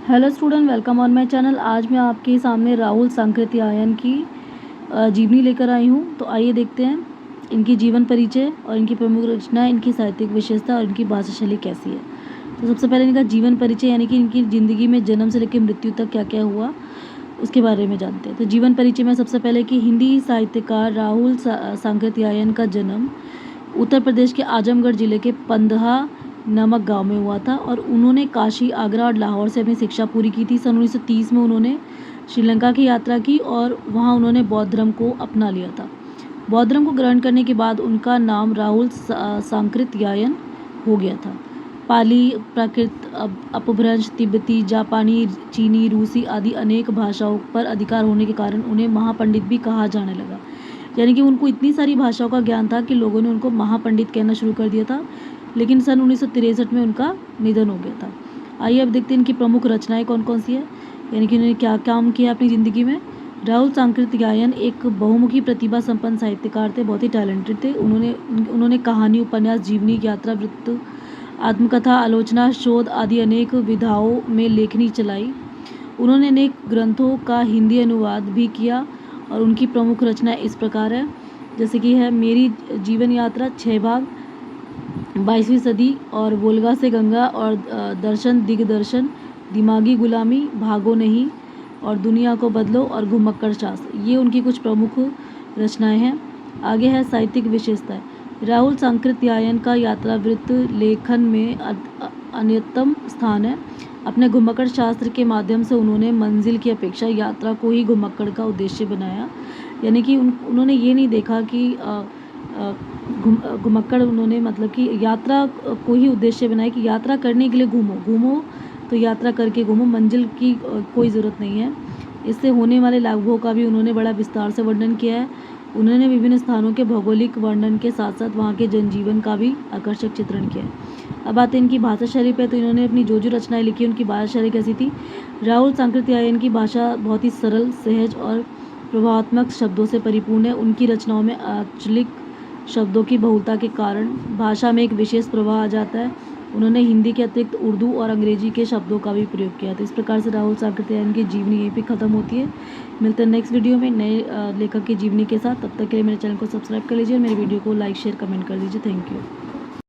Hello student, welcome on my channel. आज मैं आपके सामने राहुल सांकृत्यायन की जीवनी लेकर आई हूँ। तो आइए देखते हैं इनकी जीवन परिचय और इनकी प्रमुख रचनाएं, इनकी साहित्यिक विशेषता और इनकी भाषा शैली कैसी है। तो सबसे पहले इनका जीवन परिचय यानी कि इनकी ज़िंदगी में जन्म से लेकर मृत्यु तक क्या क्या हुआ उसके बारे में जानते हैं। तो जीवन परिचय में सबसे पहले कि हिंदी साहित्यकार राहुल सांकृत्यायन का जन्म उत्तर प्रदेश के आजमगढ़ जिले के पंदहा नामक गांव में हुआ था और उन्होंने काशी, आगरा और लाहौर से अपनी शिक्षा पूरी की थी। सन 1930 में उन्होंने श्रीलंका की यात्रा की और वहां उन्होंने बौद्ध धर्म को अपना लिया था। बौद्ध धर्म को ग्रहण करने के बाद उनका नाम राहुल सांकृत्यायन हो गया था। पाली, प्राकृत, अपभ्रंश, तिब्बती, जापानी, चीनी, रूसी आदि अनेक भाषाओं पर अधिकार होने के कारण उन्हें महापंडित भी कहा जाने लगा। यानी कि उनको इतनी सारी भाषाओं का ज्ञान था कि लोगों ने उनको महापंडित कहना शुरू कर दिया था। लेकिन सन 1963 में उनका निधन हो गया था। आइए अब देखते हैं इनकी प्रमुख रचनाएं कौन कौन सी है, यानी कि उन्होंने क्या काम किया अपनी ज़िंदगी में। राहुल सांकृत्यायन एक बहुमुखी प्रतिभा संपन्न साहित्यकार थे, बहुत ही टैलेंटेड थे। उन्होंने कहानी, उपन्यास, जीवनी, यात्रा वृत्त, आत्मकथा, आलोचना, शोध आदि अनेक विधाओं में लेखनी चलाई। उन्होंने अनेक ग्रंथों का हिंदी अनुवाद भी किया और उनकी प्रमुख रचनाएं इस प्रकार है, जैसे कि है मेरी जीवन यात्रा 6 भाग, 22वीं सदी और वोल्गा से गंगा और दर्शन दिग्दर्शन, दिमागी गुलामी, भागो नहीं और दुनिया को बदलो और घुमक्कड़ शास्त्र, ये उनकी कुछ प्रमुख रचनाएं हैं। आगे है साहित्यिक विशेषताएं। राहुल सांकृत्यायन का यात्रा वृत्त लेखन में अन्यतम स्थान है। अपने घुमक्कड़ शास्त्र के माध्यम से उन्होंने मंजिल की अपेक्षा यात्रा को ही घुमक्कड़ का उद्देश्य बनाया। यानी कि उन्होंने ये नहीं देखा कि घुमक्कड़, उन्होंने मतलब कि यात्रा को ही उद्देश्य बनाया कि यात्रा करने के लिए घूमो तो यात्रा करके घूमो, मंजिल की कोई ज़रूरत नहीं है। इससे होने वाले लाभों का भी उन्होंने बड़ा विस्तार से वर्णन किया है। उन्होंने विभिन्न स्थानों के भौगोलिक वर्णन के साथ साथ वहाँ के जनजीवन का भी आकर्षक चित्रण किया है। अब आते हैं इनकी भाषा शैली पे। तो इन्होंने अपनी जो रचनाएं लिखी उनकी भाषा शैली कैसी थी। राहुल सांकृत्यायन की भाषा बहुत ही सरल, सहज और प्रभावात्मक शब्दों से परिपूर्ण है। उनकी रचनाओं में आंचलिक शब्दों की बहुलता के कारण भाषा में एक विशेष प्रभाव आ जाता है। उन्होंने हिंदी के अतिरिक्त उर्दू और अंग्रेजी के शब्दों का भी प्रयोग किया। तो इस प्रकार से राहुल सांकृत्यायन की जीवनी यहीं पे ख़त्म होती है। मिलते हैं नेक्स्ट वीडियो में नए लेखक की जीवनी के साथ। तब तक के लिए मेरे चैनल को सब्सक्राइब कर लीजिए और मेरे वीडियो को लाइक, शेयर, कमेंट कर दीजिए। Thank you.